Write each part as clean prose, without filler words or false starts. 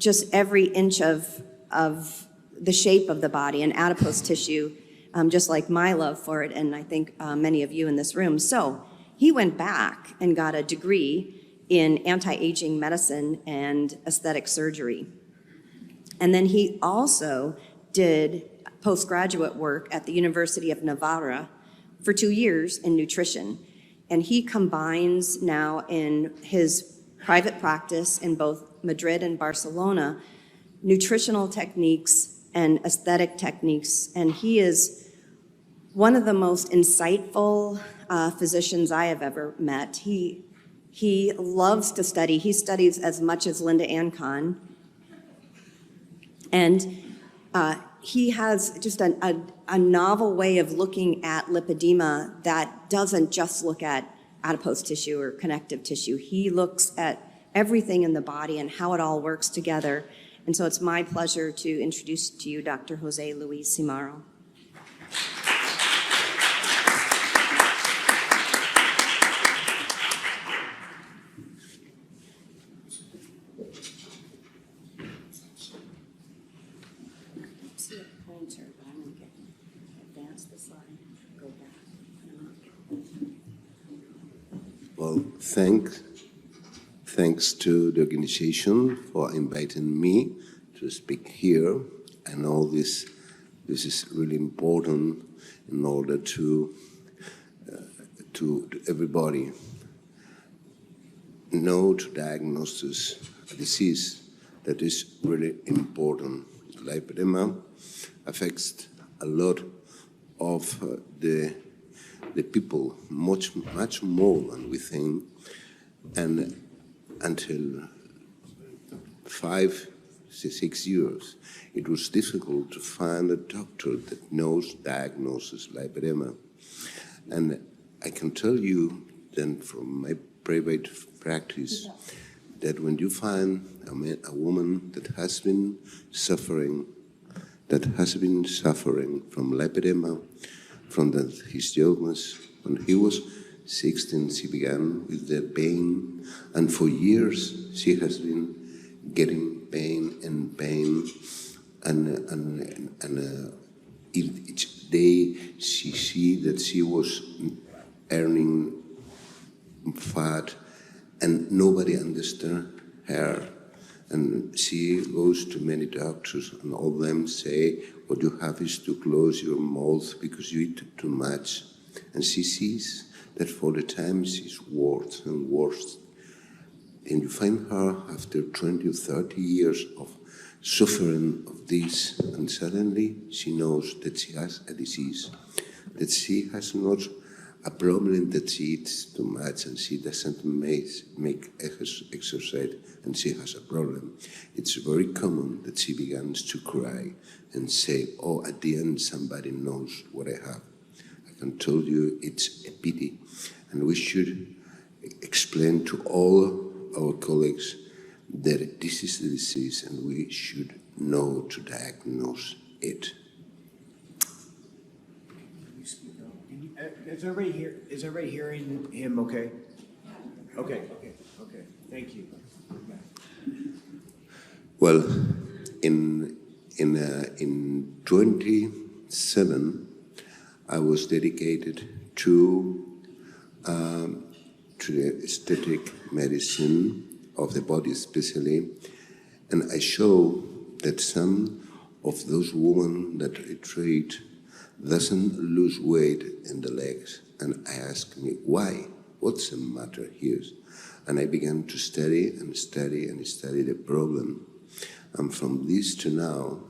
just every inch of the shape of the body and adipose tissue, just like my love for it, and I think many of you in this room. So he went back and got a degree in anti-aging medicine and aesthetic surgery. And then he also did postgraduate work at the University of Navarra for 2 years in nutrition. And he combines now in his private practice in both Madrid and Barcelona nutritional techniques and aesthetic techniques. And he is one of the most insightful physicians I have ever met. He loves to study. He studies as much as Linda Ann Kahn. And he has just a novel way of looking at lipedema that doesn't just look at adipose tissue or connective tissue. He looks at everything in the body and how it all works together. And so it's my pleasure to introduce to you Dr. José Luis Simarro. Well, thanks to the organization for inviting me to speak here. I know this is really important in order to everybody know to diagnose a disease that is really important. Lipedema affects a lot of the people, much more than we think, and until 5 to 6 years, it was difficult to find a doctor that diagnoses lipedema. And I can tell you then from my private practice that when you find a woman that has been suffering from lipedema, from his illness, when he was 16, she began with the pain, and for years she has been getting pain, and each day she see that she was earning fat, and nobody understood her. And she goes to many doctors, and all of them say, what you have is to close your mouth because you eat too much. And she sees that for the time she's worse and worse. And you find her after 20 or 30 years of suffering of this, and suddenly she knows that she has a disease, that she has not a problem that she eats too much and she doesn't make exercise, and she has a problem. It's very common that she begins to cry and say, oh, at the end somebody knows what I have. I can tell you it's a pity, and we should explain to all our colleagues that this is the disease and we should know to diagnose it. Is everybody hearing him okay? Okay. Thank you. Well, in 27, I was dedicated to the aesthetic medicine of the body especially, and I show that some of those women that I treat doesn't lose weight in the legs, and I ask me why, what's the matter here? And I began to study the problem, and from this to now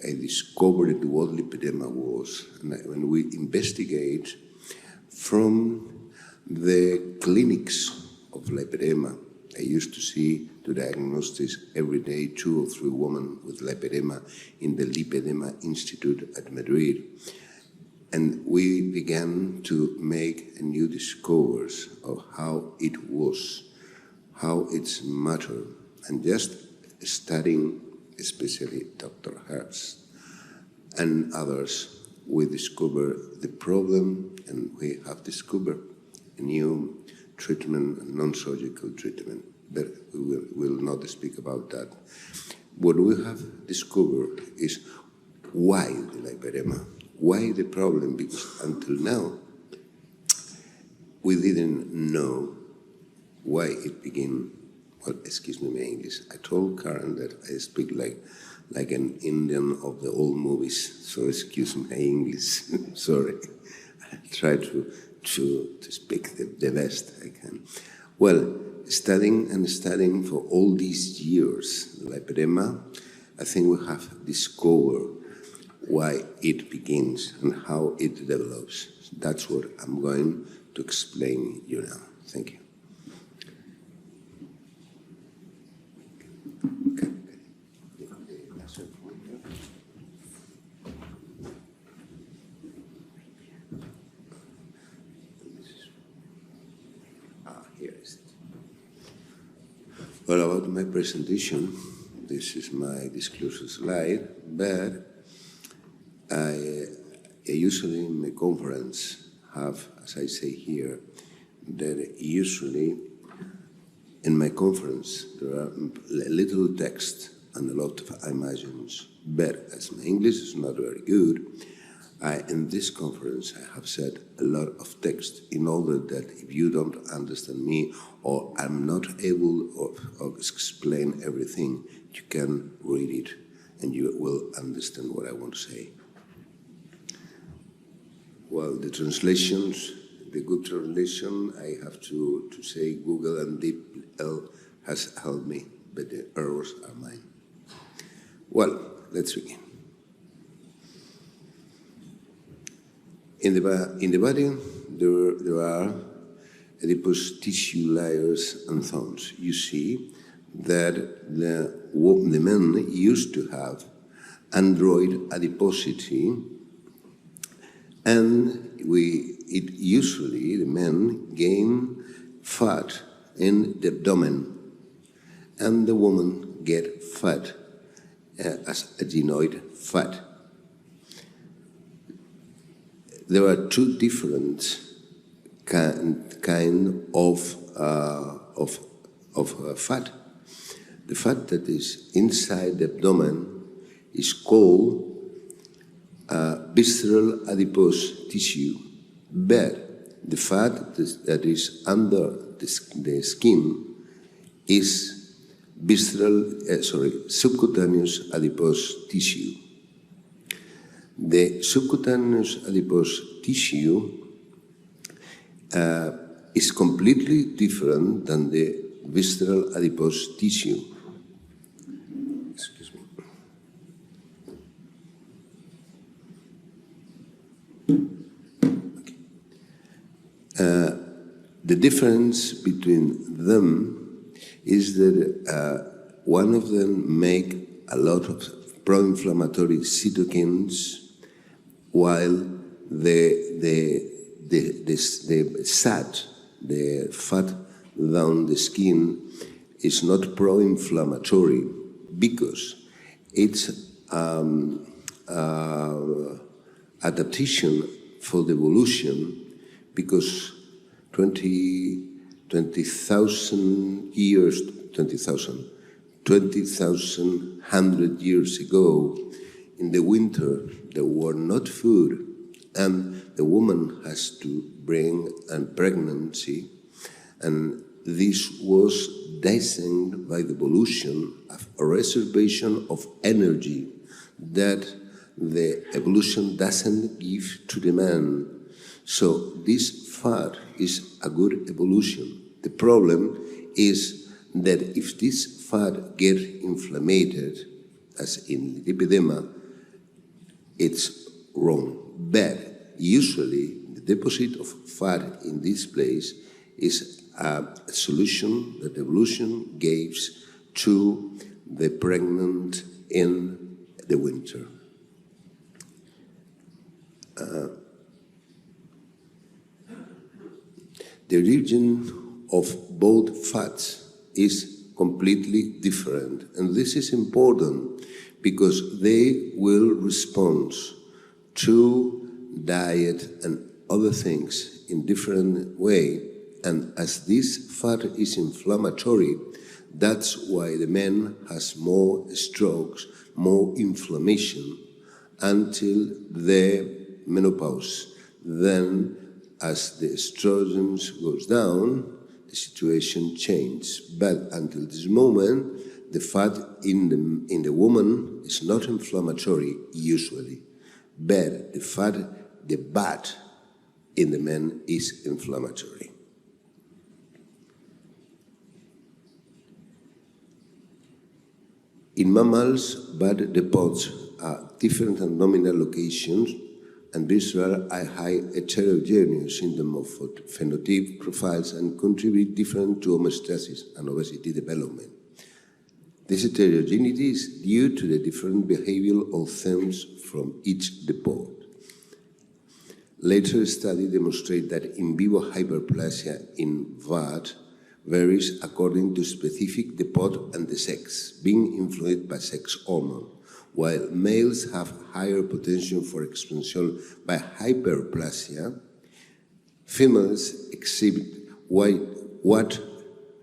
I discovered what lipedema was. And when we investigate from the clinics of lipedema, I used to diagnose this every day 2 or 3 women with lipedema in the Lipedema Institute at Madrid. And we began to make a new discoveries of how it was, how it's matter, and just studying, especially Dr. Hertz and others, we discover the problem, and we have discovered a new treatment, a non-surgical treatment. but we will not speak about that. What we have discovered is why the lipedema, why the problem, because until now, we didn't know why it began. Well, excuse me my English. I told Karen that I speak like an Indian of the old movies, so excuse my English. Sorry. I try to speak the best I can. Well, studying for all these years, lipedema, I think we have discovered why it begins and how it develops. That's what I'm going to explain you now. Thank you. Here is it. Well, about my presentation, this is my disclosure slide, but I usually in my conference have, as I say here, that usually in my conference there are little text and a lot of images, but as my English is not very good, in this conference I have said a lot of text in order that if you don't understand me or I'm not able to explain everything, you can read it and you will understand what I want to say. Well, the translations, the good translation, I have to say Google and DeepL has helped me, but the errors are mine. Well, let's begin. In the body, there are adipose tissue layers and zones. You see that the men used to have android adiposity, and usually the men gain fat in the abdomen, and the woman get fat as adenoid fat. There are two different kind of fat. The fat that is inside the abdomen is called visceral adipose tissue, but the fat that is under the skin is subcutaneous adipose tissue. The subcutaneous adipose tissue is completely different than the visceral adipose tissue. Excuse me. Okay. The difference between them is that one of them make a lot of pro-inflammatory cytokines, while the SAT, the fat down the skin, is not pro-inflammatory because it's adaptation for the evolution, because 20,000 100 years ago, in the winter, there were not food, and the woman has to bring a pregnancy, and this was designed by the evolution of a reservation of energy that the evolution doesn't give to the man. So this fat is a good evolution. The problem is that if this fat gets inflamed, as in lipedema, it's wrong. But usually the deposit of fat in this place is a solution that evolution gives to the pregnant in the winter. The origin of both fats is completely different, and this is important because they will respond to diet and other things in different way, and as this fat is inflammatory, That's why the man has more strokes, more inflammation until the menopause. Then, as the estrogens goes down, the situation changes. But until this moment, the fat in the woman is not inflammatory usually, but the fat in the man is inflammatory. In mammals, bud depots are different abdominal locations and visceral are high heterogeneous in the phenotype profiles and contribute different to homeostasis and obesity development. This heterogeneity is due to the different behavioral themes from each depot. Later studies demonstrate that in vivo hyperplasia in VAT varies according to specific depot and the sex, being influenced by sex hormone. While males have higher potential for expansion by hyperplasia, females exhibit what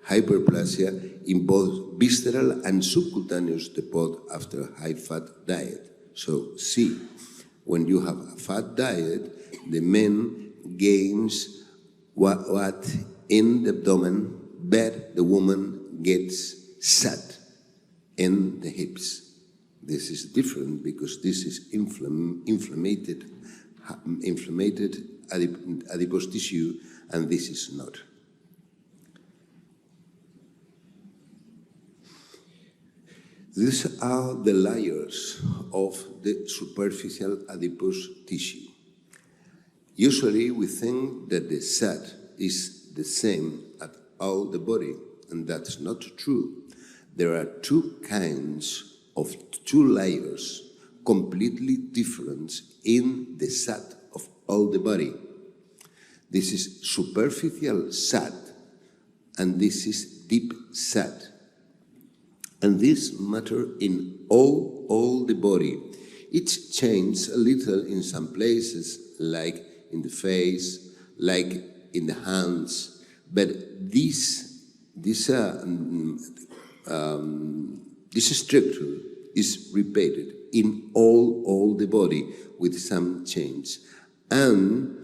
hyperplasia in both visceral and subcutaneous depot after a high-fat diet. So see, when you have a fat diet, the man gains what in the abdomen, but the woman gets sat in the hips. This is different because this is inflamed adipose tissue, and this is not. These are the layers of the superficial adipose tissue. Usually we think that the fat is the same at all the body, and that's not true. There are two kinds of two layers, completely different in the fat of all the body. This is superficial fat, and this is deep fat. And this matter in all the body. It changes a little in some places, like in the face, like in the hands, but this structure is repeated in all the body with some change. And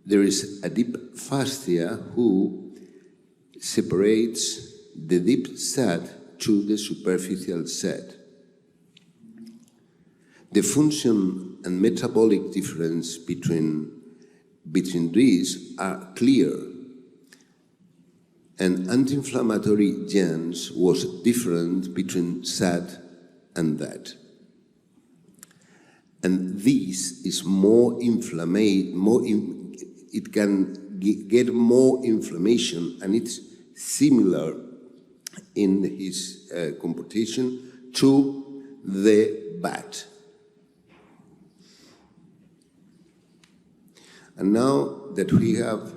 there is a deep fascia who separates the deep fat to the superficial fat. The function and metabolic difference between these are clear. And anti-inflammatory genes was different between fat and that. And this is it can get more inflammation, and it's similar in his computation to the bat. And now that we have,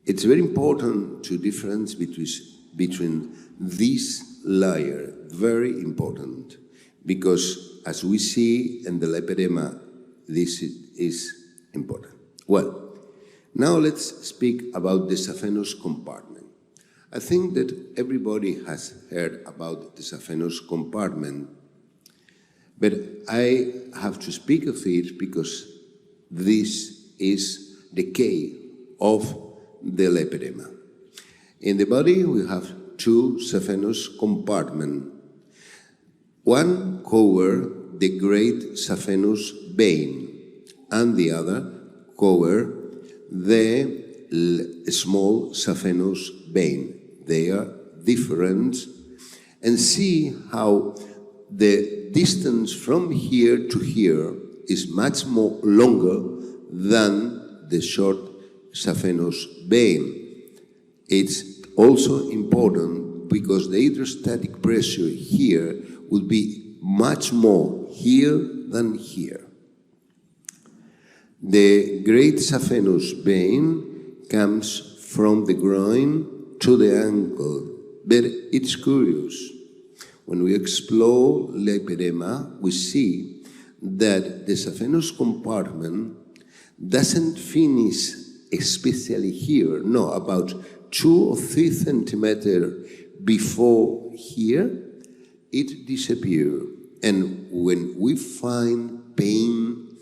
it's very important to difference between this layer, very important, because as we see in the lipedema, this is important. Well, now let's speak about the saphenous compartment. I think that everybody has heard about the saphenous compartment, but I have to speak of it because this is the key of the lipedema. In the body, we have two saphenous compartments. One covers the great saphenous vein, and the other covers the small saphenous vein. They are different, and see how the distance from here to here is much more longer than the short saphenous vein. It's also important because the hydrostatic pressure here will be much more here than here. The great saphenous vein comes from the groin to the ankle, but it's curious. When we explore lipedema, we see that the saphenous compartment doesn't finish especially here, no, about 2 or 3 centimeters before here, it disappears. And when we find pain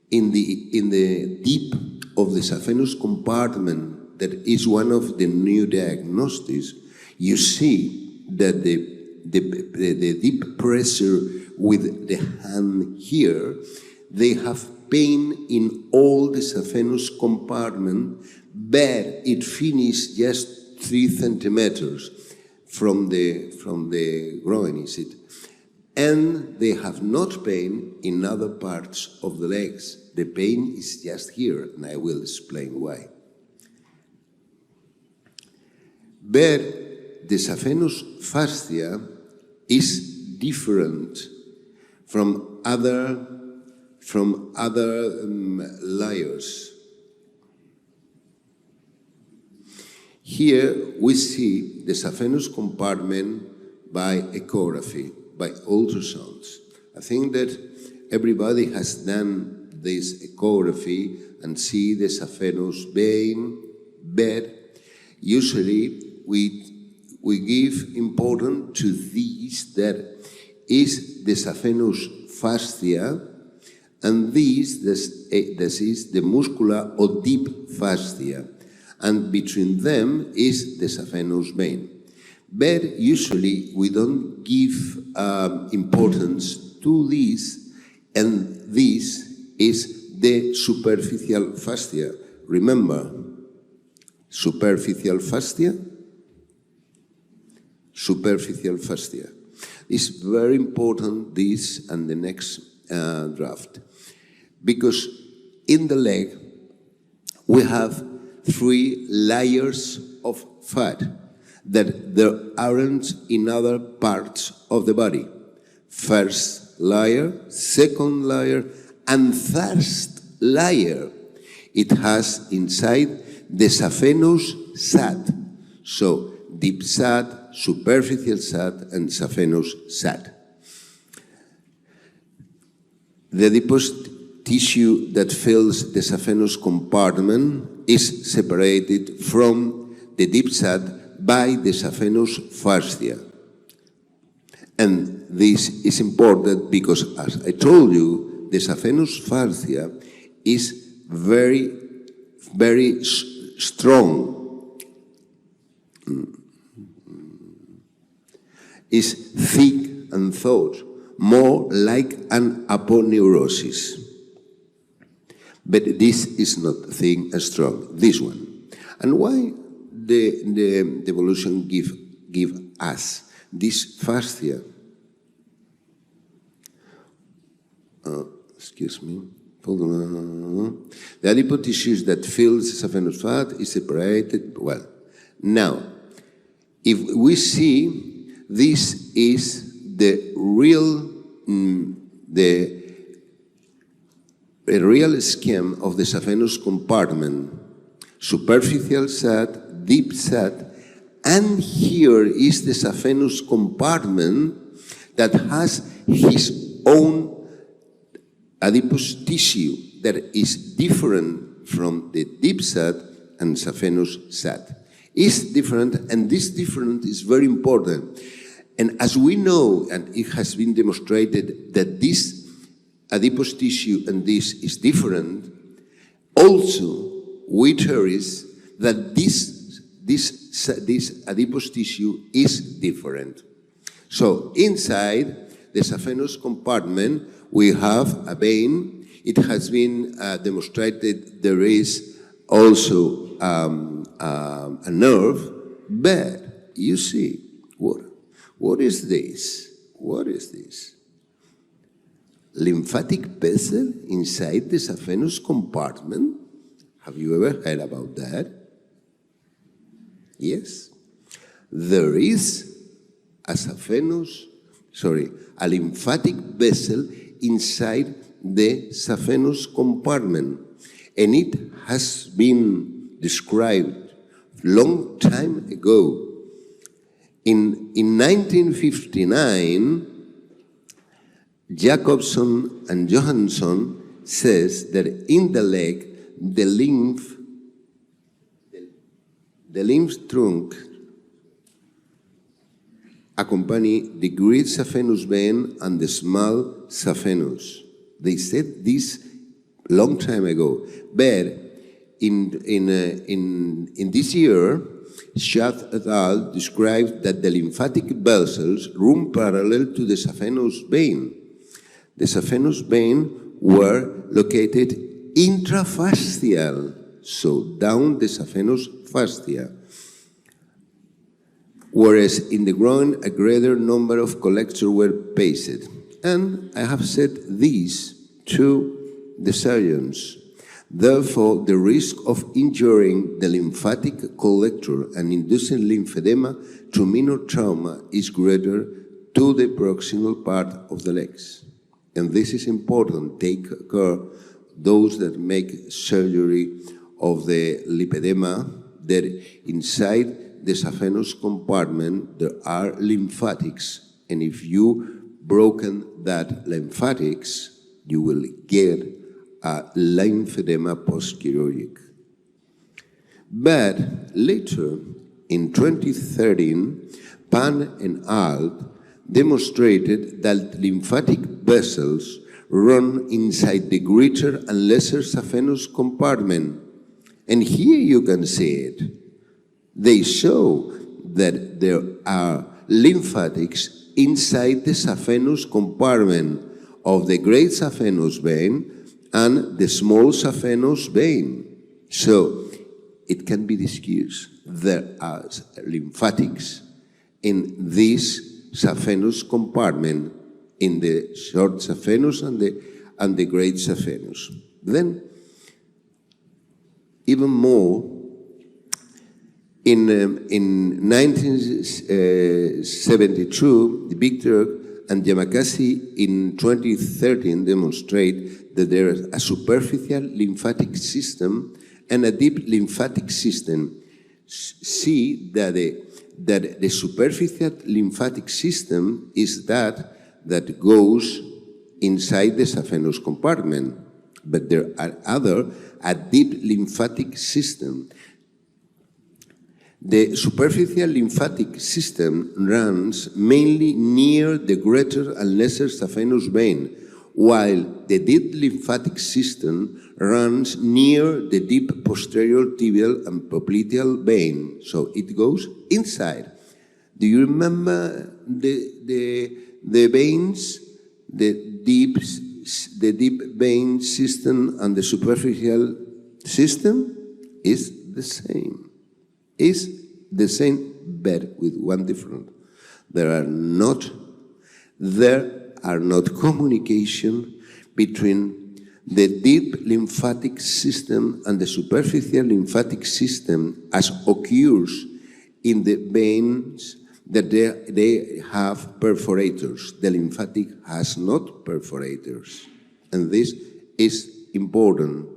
in the deep of the saphenous compartment, that is one of the new diagnoses, you see that the deep pressure with the hand here, they have pain in all the saphenous compartment, but it finishes just 3 centimeters from the groin, is it? And they have not pain in other parts of the legs. The pain is just here, and I will explain why. But the saphenous fascia is different from other layers. Here we see the saphenous compartment by echography, by ultrasounds. I think that everybody has done this echography and see the saphenous vein, but usually we give importance to this, that is the saphenous fascia, and this is the muscular or deep fascia, and between them is the saphenous vein. But usually we don't give importance to this, and this is the superficial fascia. Remember, superficial fascia? Superficial fascia. It's very important, this and the next draft, because in the leg we have 3 layers of fat that there aren't in other parts of the body. First layer, second layer, and third layer. It has inside the saphenous sac. So deep sac, superficial sac, and saphenous sac. The adipose tissue that fills the saphenous compartment is separated from the deep sac by the saphenous fascia. And this is important because, as I told you, the saphenous fascia is very, very strong. Is thick and thought, more like an aponeurosis. But this is not thick and strong, this one. And why the evolution give us this fascia? Excuse me. The adipose tissues that fills saphenous fat is separated. Well, now, if we see, this is the real scheme of the saphenous compartment. Superficial sac, deep sac, and here is the saphenous compartment that has his own adipose tissue that is different from the deep sac and saphenous sac. It's different, and this difference is very important. And as we know, and it has been demonstrated that this adipose tissue and this is different, also we theorize that this adipose tissue is different. So inside the saphenous compartment, we have a vein. It has been demonstrated there is also a nerve, but you see, what is this? What is this? Lymphatic vessel inside the saphenous compartment? Have you ever heard about that? Yes. There is a lymphatic vessel inside the saphenous compartment, and it has been described long time ago. In 1959, Jacobson and Johansson says that in the leg, the the lymph trunk accompany the great saphenous vein and the small saphenous. They said this long time ago, but in this year, Schacht et al. Described that the lymphatic vessels run parallel to the saphenous vein. The saphenous vein were located intrafascial, so down the saphenous fascia, whereas in the groin a greater number of collectors were placed. And I have said this to the surgeons. Therefore, the risk of injuring the lymphatic collector and inducing lymphedema to minor trauma is greater to the proximal part of the legs. And this is important. Take care, those that make surgery of the lipedema, that inside the saphenous compartment there are lymphatics. And if you broken that lymphatics, you will get a lymphedema post-chirurgic. But later, in 2013, Pan and al. Demonstrated that lymphatic vessels run inside the greater and lesser saphenous compartment. And here you can see it. They show that there are lymphatics inside the saphenous compartment of the great saphenous vein and the small saphenous vein. So it can be discussed. There are lymphatics in this saphenous compartment, in the short saphenous and the great saphenous. Then, even more, in 1972, Victor and Yamakasi in 2013 demonstrate that there is a superficial lymphatic system and a deep lymphatic system. See that the superficial lymphatic system is that goes inside the saphenous compartment, but there are a deep lymphatic system. The superficial lymphatic system runs mainly near the greater and lesser saphenous vein, while the deep lymphatic system runs near the deep posterior tibial and popliteal vein, so it goes inside. Do you remember the veins, the deep vein system and the superficial system is the same. Is the same, but with one difference. There are not communication between the deep lymphatic system and the superficial lymphatic system as occurs in the veins that they have perforators. The lymphatic has not perforators, and this is important.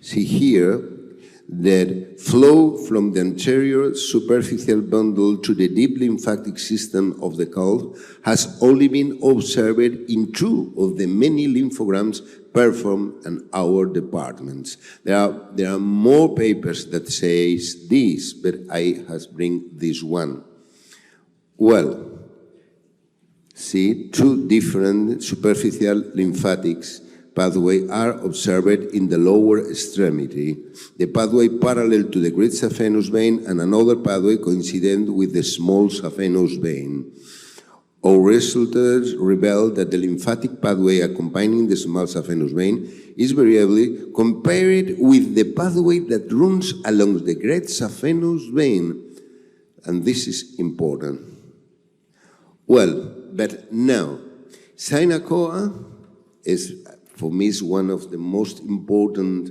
See here that flow from the anterior superficial bundle to the deep lymphatic system of the calf has only been observed in 2 of the many lymphograms performed in our departments. There are more papers that say this, but I has bring this one. Well, see, 2 different superficial lymphatics pathway are observed in the lower extremity, the pathway parallel to the great saphenous vein and another pathway coincident with the small saphenous vein. Our results reveal that the lymphatic pathway accompanying the small saphenous vein is variably compared with the pathway that runs along the great saphenous vein, and this is important. Well, but now, Sainacoa is, for me, is one of the most important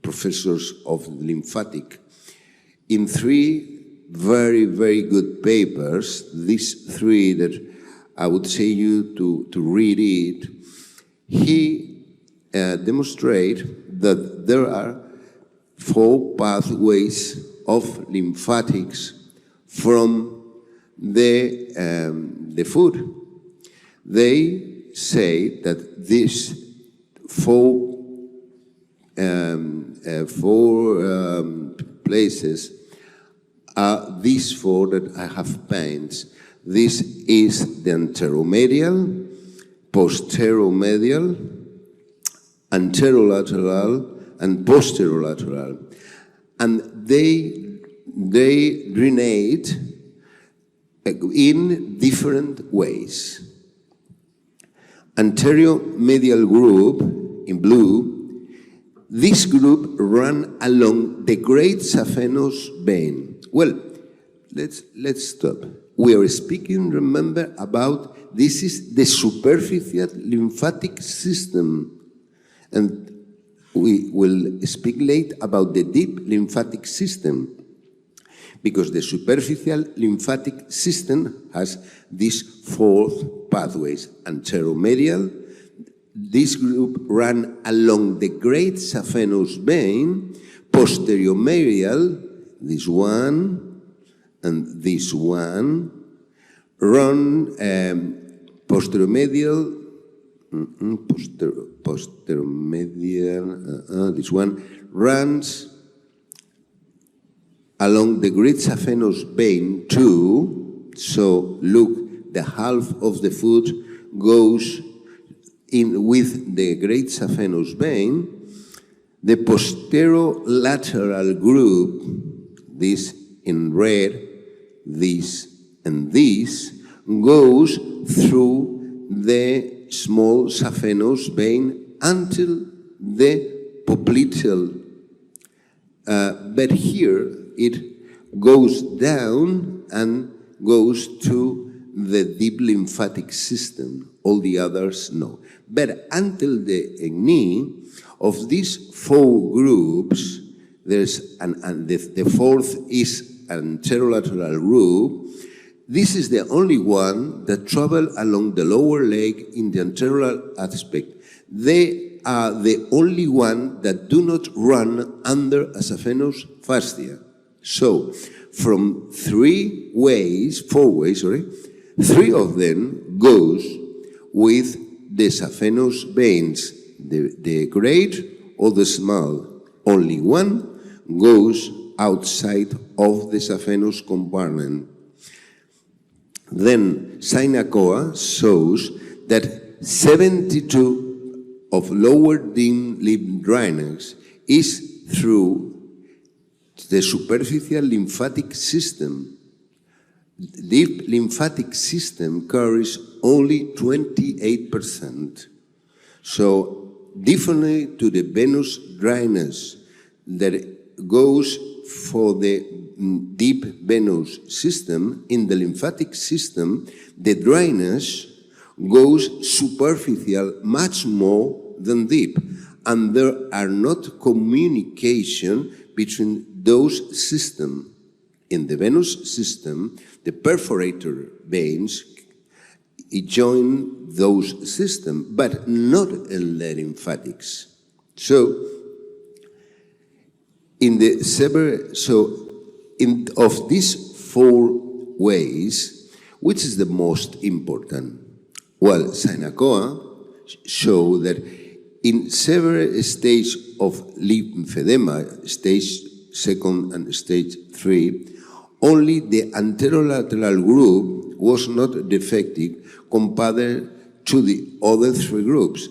professors of lymphatic. In 3 very, very good papers, these 3 that I would say you to read it, he demonstrates that there are 4 pathways of lymphatics from the food. They say that these 4 places are these four that I have painted. This is the anteromedial, posteromedial, anterolateral, and posterolateral. And they drenate in different ways. Anteromedial group, in blue, this group run along the great saphenous vein. Well, let's stop. We are speaking, remember, about this is the superficial lymphatic system. And we will speak later about the deep lymphatic system, because the superficial lymphatic system has these four pathways. Anteromedial, this group ran along the great saphenous vein. Posteriomedial, this one and this one, run posteromedial, this one runs along the great saphenous vein too. So look, the half of the foot goes in with the great saphenous vein. The posterolateral group, this in red, this and this, goes through the small saphenous vein until the popliteal. But here it goes down and goes to the deep lymphatic system. All the others, no. But until the knee, of these four groups, there's the fourth is anterolateral group. This is the only one that travel along the lower leg in the anterior aspect. They are the only one that do not run under a saphenous fascia. So, from four ways, three of them goes with the saphenous veins, the great or the small. Only one goes outside of the saphenous compartment. Then Synacoa shows that 72 of lower dim lymph drainage is through the superficial lymphatic system. Deep lymphatic system carries only 28%. So differently to the venous drainage that goes for the deep venous system, in the lymphatic system, the drainage goes superficial much more than deep, and there are not communication between those systems. In the venous system, the perforator veins join those systems, but not in the lymphatics. So, of these four ways, which is the most important? Well, Synacoa show that in several stages of lymphedema, stage 2 and stage 3, only the anterolateral group was not defective compared to the other three groups.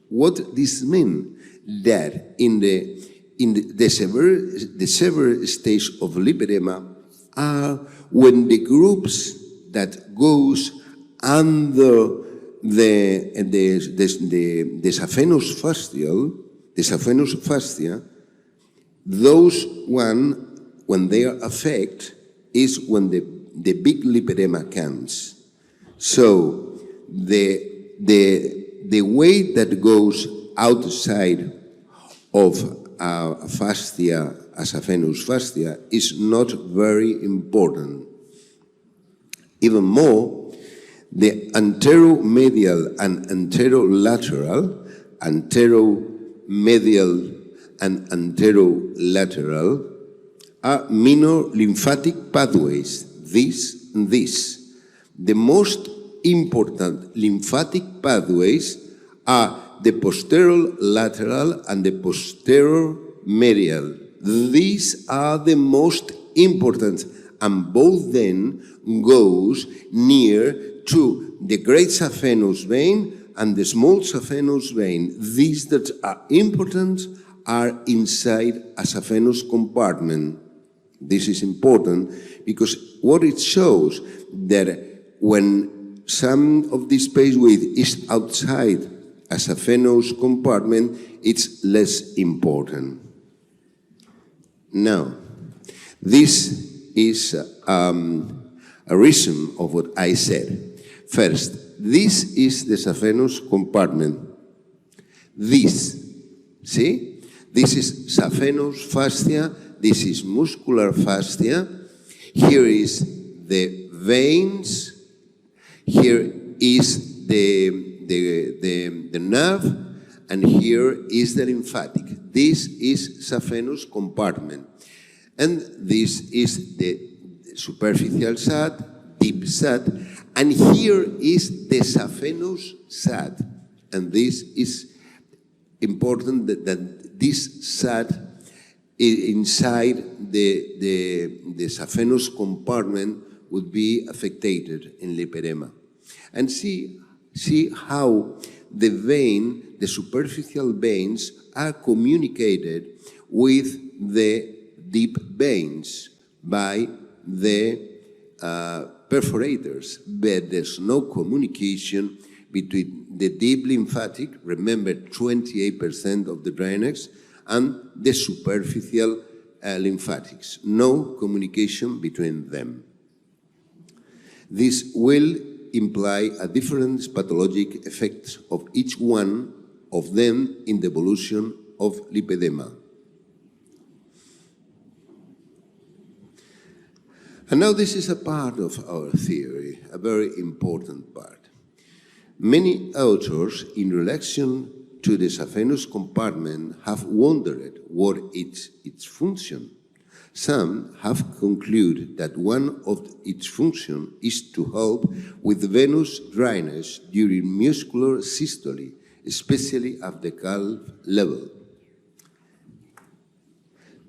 What this means? That in the severe stage of lipedema are when the groups that goes under the saphenous fascia, those one, when they are affected, is when the big lipedema comes. So the way that goes outside of a fascia, a saphenous fascia, is not very important. Even more, the anteromedial and anterolateral, anteromedial and anterolateral, are minor lymphatic pathways, this and this. The most important lymphatic pathways are the posterior lateral and the posterior medial. These are the most important, and both then goes near to the great saphenous vein and the small saphenous vein. These that are important are inside a saphenous compartment. This is important because what it shows that when some of this space width is outside a saphenous compartment, it's less important. Now, this is a reason of what I said. First, this is the saphenous compartment. This, see? This is saphenous fascia, this is muscular fascia. Here is the veins, here is the nerve, and here is the lymphatic. This is saphenous compartment. And this is the superficial SAD, deep SAD, and here is the saphenous SAD. And this is important that this SAD inside the saphenous compartment would be affected in lipedema. And see how the vein, the superficial veins, are communicated with the deep veins by the perforators, but there's no communication between the deep lymphatic, remember 28% of the drainage, and the superficial lymphatics. No communication between them. This will imply a different pathologic effect of each one of them in the evolution of lipedema. And now this is a part of our theory, a very important part. Many authors, in relation to the saphenous compartment, have wondered what is its function. Some have concluded that one of its functions is to help with venous dryness during muscular systole, especially at the calf level.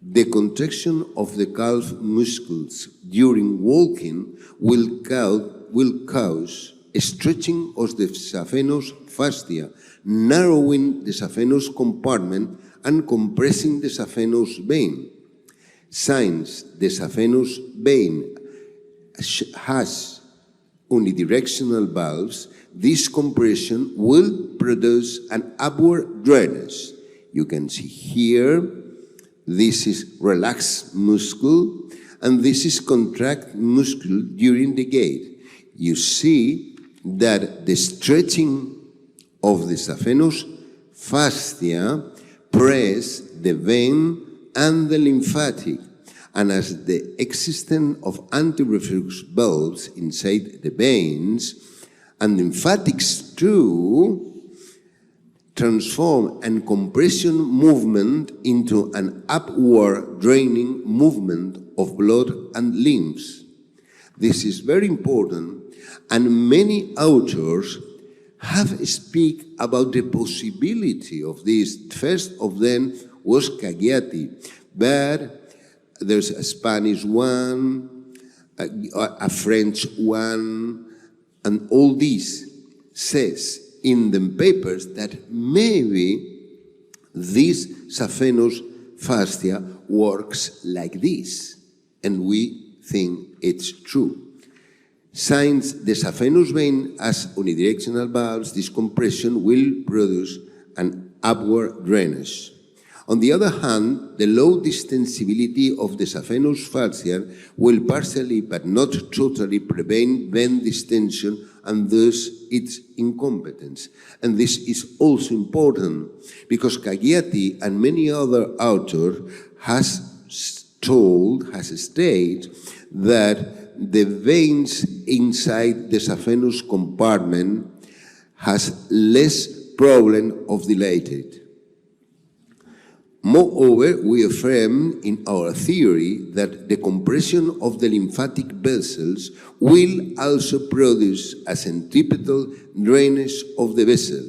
The contraction of the calf muscles during walking will cause a stretching of the saphenous fascia, narrowing the saphenous compartment and compressing the saphenous vein. Since the saphenous vein has unidirectional valves, this compression will produce an upward drainage. You can see here, this is relaxed muscle, and this is contract muscle during the gait. You see that the stretching of the saphenous fascia press the vein and the lymphatic, and as the existence of anti-reflux valves inside the veins and lymphatics too transform a compression movement into an upward draining movement of blood and lymph. This is very important, and many authors have speak about the possibility of this. First of them was Cagliati, but there's a Spanish one, a French one, and all this says in the papers that maybe this saphenous fascia works like this, and we think it's true. Since the saphenous vein has unidirectional valves, this compression will produce an upward drainage. On the other hand, the low distensibility of the saphenous fascia will partially but not totally prevent vein distension and thus its incompetence. And this is also important because Cagliati and many other authors has stated that the veins inside the saphenous compartment has less problem of dilated. Moreover, we affirm in our theory that the compression of the lymphatic vessels will also produce a centripetal drainage of the vessel.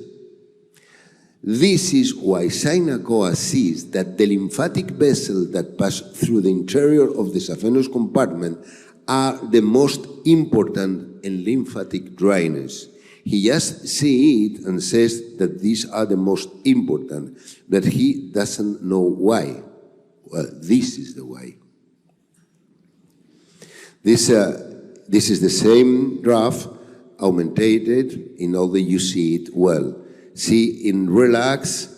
This is why Sainacoa sees that the lymphatic vessels that pass through the interior of the saphenous compartment are the most important in lymphatic dryness. He just sees it and says that these are the most important, but he doesn't know why. Well, this is the why. This is the same graph augmented in order you see it well. See, in relax,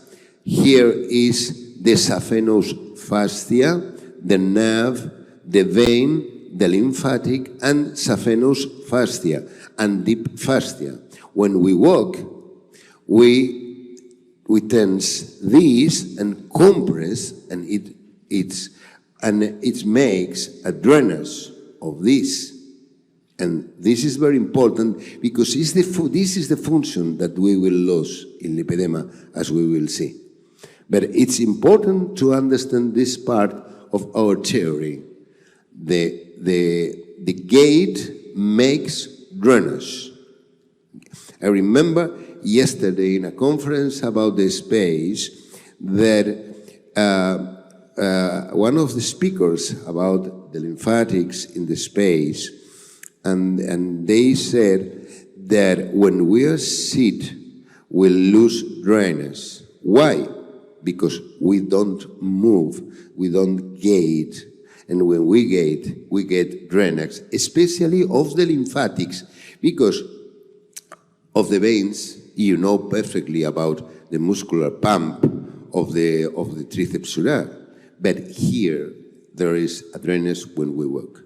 here is the saphenous fascia, the nerve, the vein, the lymphatic, and saphenous fascia, and deep fascia. When we walk, we tense this and compress, and it makes a drainage of this. And this is very important because this is the function that we will lose in lipedema, as we will see. But it's important to understand this part of our theory. The gate makes drainage. I remember yesterday in a conference about the space that one of the speakers about the lymphatics in the space, and they said that when we are sit, we lose drainage. Why? Because we don't move, we don't gate. And when we gate, we get drainage, especially of the lymphatics, because of the veins. You know perfectly about the muscular pump of the triceps surae. But here, there is a drainage when we walk.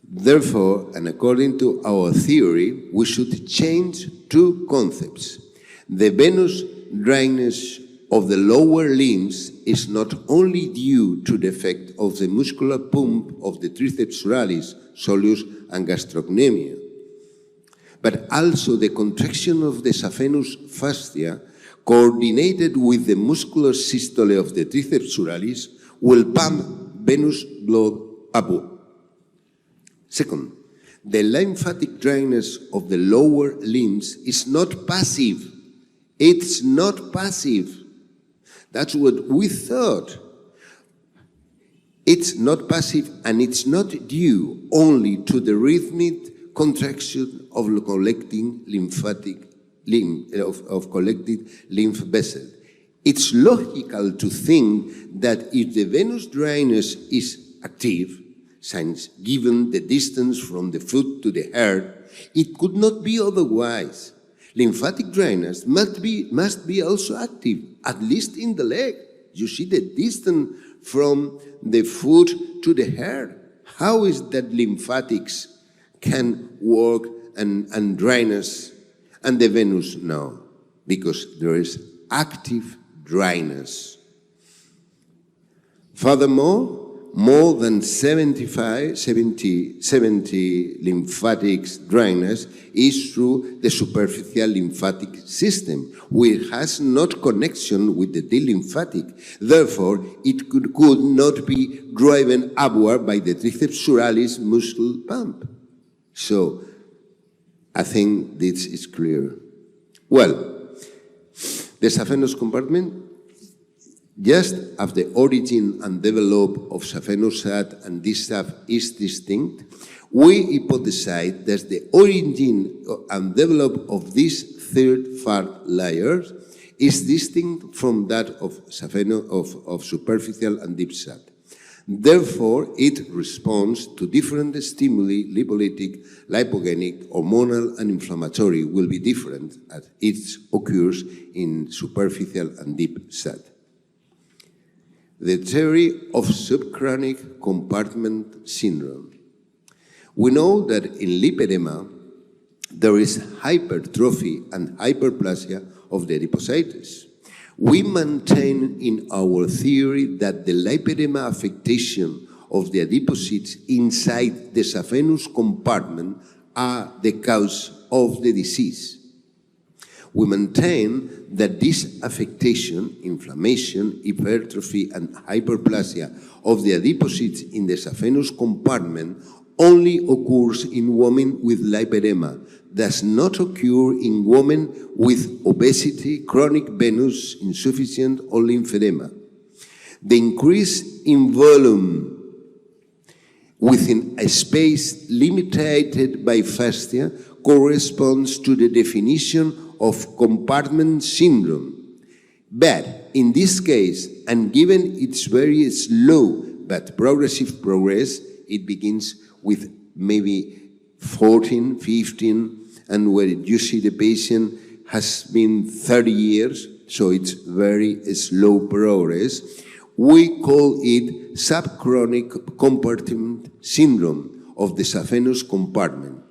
Therefore, and according to our theory, we should change two concepts. The venous dryness of the lower limbs is not only due to the effect of the muscular pump of the triceps suralis, soleus, and gastrocnemius, but also the contraction of the saphenous fascia, coordinated with the muscular systole of the triceps suralis, will pump venous blood upward. Second, the lymphatic dryness of the lower limbs is not passive. It's not passive. That's what we thought. It's not passive, and it's not due only to the rhythmic contraction of collecting collected lymph vessels. It's logical to think that if the venous dryness is active, since given the distance from the foot to the heart, it could not be otherwise. Lymphatic dryness must be also active, at least in the leg. You see the distance from the foot to the heart. How is that lymphatics can work and dryness and the venous? No, because there is active dryness. Furthermore, more than 70 lymphatic dryness is through the superficial lymphatic system, which has not connection with the deep lymphatic. Therefore, it could not be driven upward by the triceps suralis muscle pump. So, I think this is clear. Well, the saphenous compartment, just as the origin and development of saphenous sac and this sac is distinct, we hypothesize that the origin and development of this third fat layer is distinct from that of superficial and deep sac. Therefore, it responds to different stimuli, lipolytic, lipogenic, hormonal, and inflammatory will be different as it occurs in superficial and deep sac. The theory of subchronic compartment syndrome. We know that in lipedema, there is hypertrophy and hyperplasia of the adipocytes. We maintain in our theory that the lipedema affectation of the adipocytes inside the saphenous compartment are the cause of the disease. We maintain that this affectation, inflammation, hypertrophy, and hyperplasia of the adipocytes in the saphenous compartment only occurs in women with lipedema. does not occur in women with obesity, chronic venous insufficiency, or lymphedema. The increase in volume within a space limited by fascia corresponds to the definition of compartment syndrome. But in this case, and given its very slow but progressive progress, it begins with maybe 14, 15, and where you see the patient has been 30 years, so it's very slow progress. We call it subchronic Sub-compartmental Syndrome of the saphenous compartment.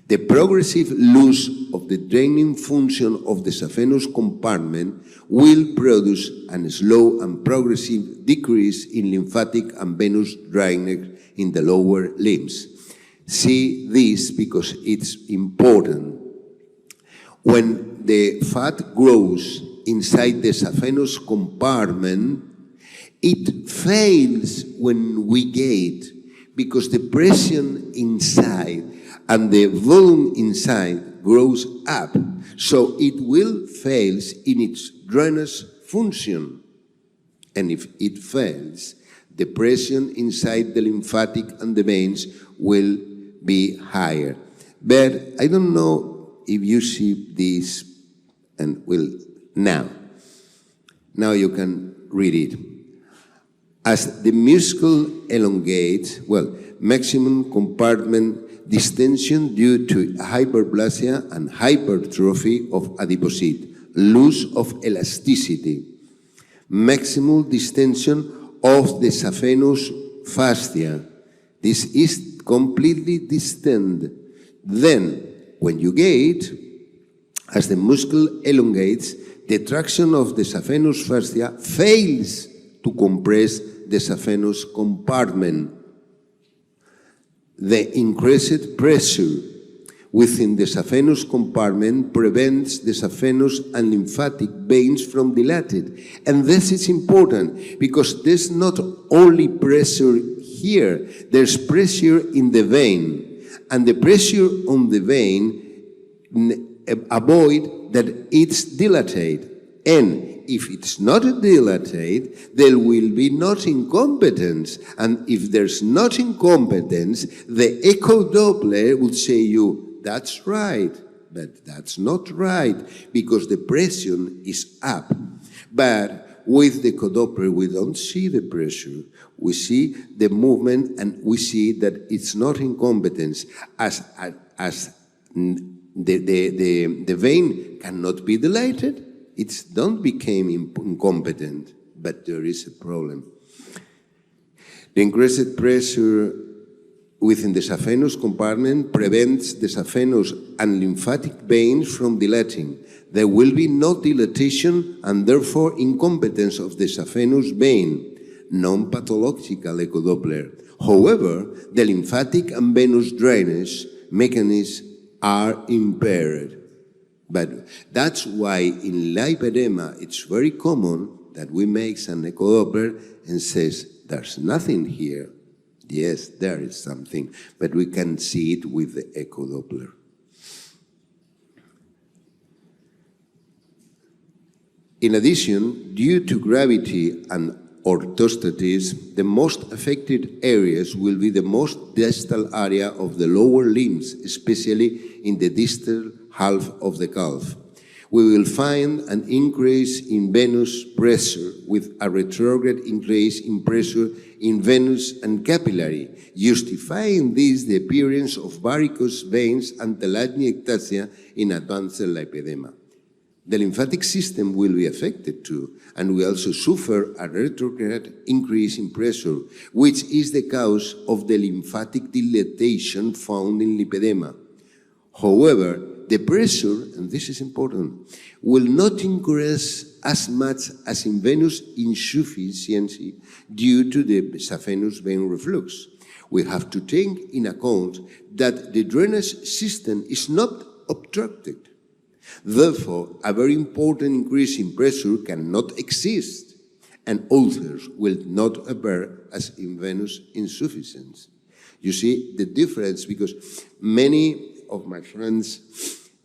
The progressive loss of the draining function of the saphenous compartment will produce a slow and progressive decrease in lymphatic and venous drainage in the lower limbs. See this because it's important. When the fat grows inside the saphenous compartment, it fails when we gate because the pressure inside and the volume inside grows up, so it will fail in its drainage function. And if it fails, the pressure inside the lymphatic and the veins will be higher. But I don't know if you see this, and now you can read it. As the muscle elongates, maximum compartment distension due to hyperplasia and hypertrophy of adipose, loss of elasticity, maximal distension of the saphenous fascia. This is completely distended. Then, when you gate, as the muscle elongates, the traction of the saphenous fascia fails to compress the saphenous compartment. The increased pressure within the saphenous compartment prevents the saphenous and lymphatic veins from dilating. And this is important because there's not only pressure here, there's pressure in the vein. And the pressure on the vein avoid that it's dilated. And if it's not dilated, there will be not incompetence. And if there's not incompetence, the echo Doppler would say you, that's right, but that's not right, because the pressure is up. But with the Doppler, we don't see the pressure. We see the movement, and we see that it's not incompetence. As the vein cannot be dilated, it don't become incompetent, but there is a problem. The increased pressure within the saphenous compartment prevents the saphenous and lymphatic veins from dilating. There will be no dilatation and therefore incompetence of the saphenous vein, non-pathological echodoppler. However, the lymphatic and venous drainage mechanisms are impaired. But that's why in lipedema, it's very common that we make an echodoppler and says, there's nothing here. Yes, there is something, but we can see it with the echodoppler. In addition, due to gravity and orthostasis, the most affected areas will be the most distal area of the lower limbs, especially in the distal half of the calf. We will find an increase in venous pressure with a retrograde increase in pressure in venous and capillary, justifying this the appearance of varicose veins and telangiectasia in advanced lipedema. The lymphatic system will be affected too, and we also suffer a retrograde increase in pressure, which is the cause of the lymphatic dilatation found in lipedema. However, the pressure, and this is important, will not increase as much as in venous insufficiency due to the saphenous vein reflux. We have to take in account that the drainage system is not obstructed. Therefore, a very important increase in pressure cannot exist, and ulcers will not appear as in venous insufficiency. You see the difference, because many of my friends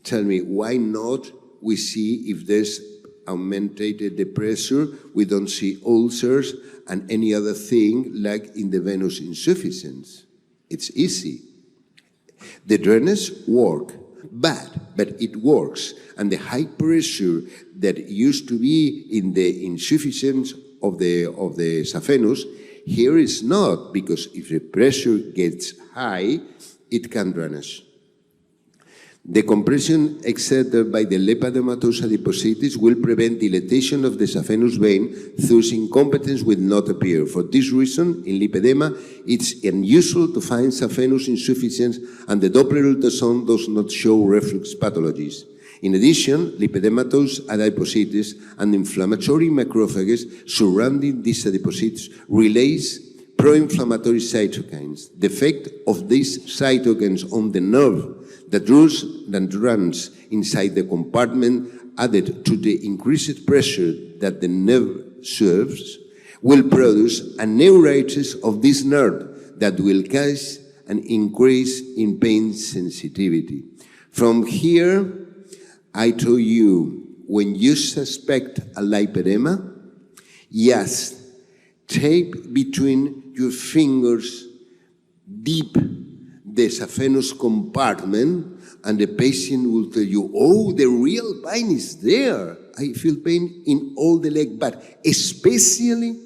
tell me, why not we see if there's augmented the pressure, we don't see ulcers and any other thing like in the venous insufficiency. It's easy. The drainage work, but it works. And the high pressure that used to be in the insufficiency of the saphenous, here is not, because if the pressure gets high, it can drainage. The compression exerted by the Lipedema adiposities will prevent dilatation of the saphenous vein, thus incompetence will not appear. For this reason, in lipedema, it's unusual to find saphenous insufficiency, and the Doppler ultrasound does not show reflux pathologies. In addition, lipedematous adiposities and inflammatory macrophages surrounding these adiposities release pro-inflammatory cytokines. The effect of these cytokines on the nerve that runs inside the compartment, added to the increased pressure that the nerve serves, will produce a neuritis of this nerve that will cause an increase in pain sensitivity. From here, I told you, when you suspect a lipedema, yes, take between your fingers deep the saphenous compartment, and the patient will tell you, oh, the real pain is there. I feel pain in all the leg, but especially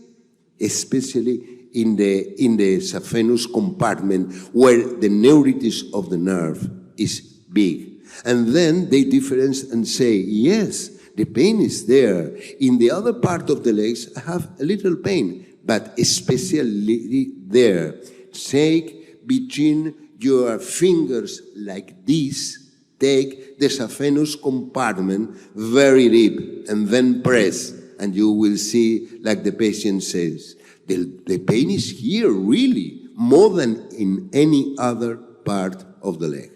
in the saphenous compartment, where the neuritis of the nerve is big. And then they difference and say, yes, the pain is there. In the other part of the legs, I have a little pain, but especially there. Take between your fingers like this, take the saphenous compartment very deep, and then press, and you will see, like the patient says, the pain is here really, more than in any other part of the leg.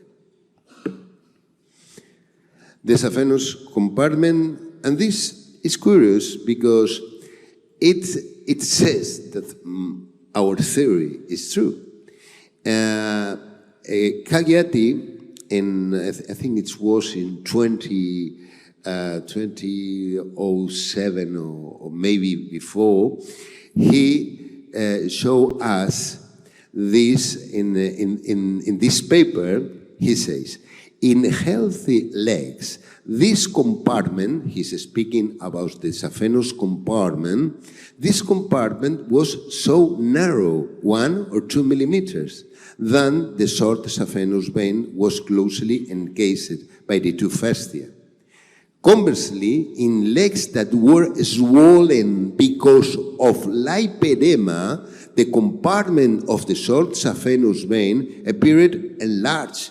The saphenous compartment, and this is curious because it says that our theory is true. Cagliati, I think it was in 2007 or maybe before, he showed us this in this paper. He says, in healthy legs, this compartment, he's speaking about the saphenous compartment, this compartment was so narrow, 1 or 2 millimeters, than the short saphenous vein was closely encased by the two fascia. Conversely, in legs that were swollen because of lipedema, the compartment of the short saphenous vein appeared enlarged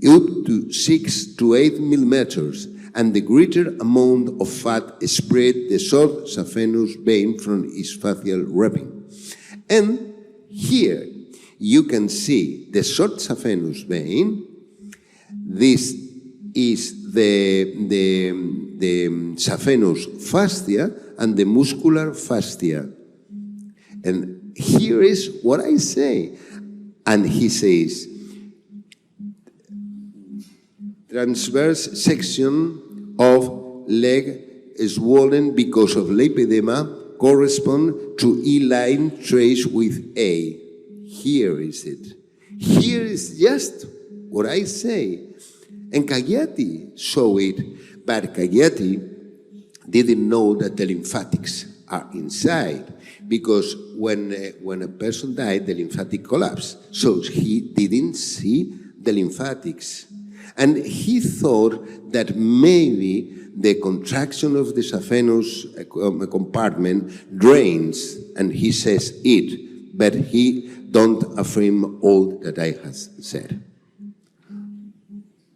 up to 6 to 8 millimeters, and the greater amount of fat spread the short saphenous vein from its fascial wrapping. And here you can see the short saphenous vein. This is the saphenous fascia and the muscular fascia. And here is what I say. And he says, transverse section of leg swollen because of lipedema correspond to E-line traced with A. Here is it. Here is just what I say. And Cagliati saw it, but Cagliati didn't know that the lymphatics are inside, because when a person died, the lymphatic collapsed. So he didn't see the lymphatics. And he thought that maybe the contraction of the saphenous compartment drains, and he says it, but he don't affirm all that I have said.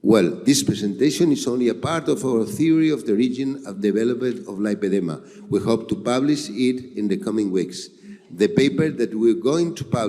Well, this presentation is only a part of our theory of the origin of development of lipedema. We hope to publish it in the coming weeks. The paper that we're going to publish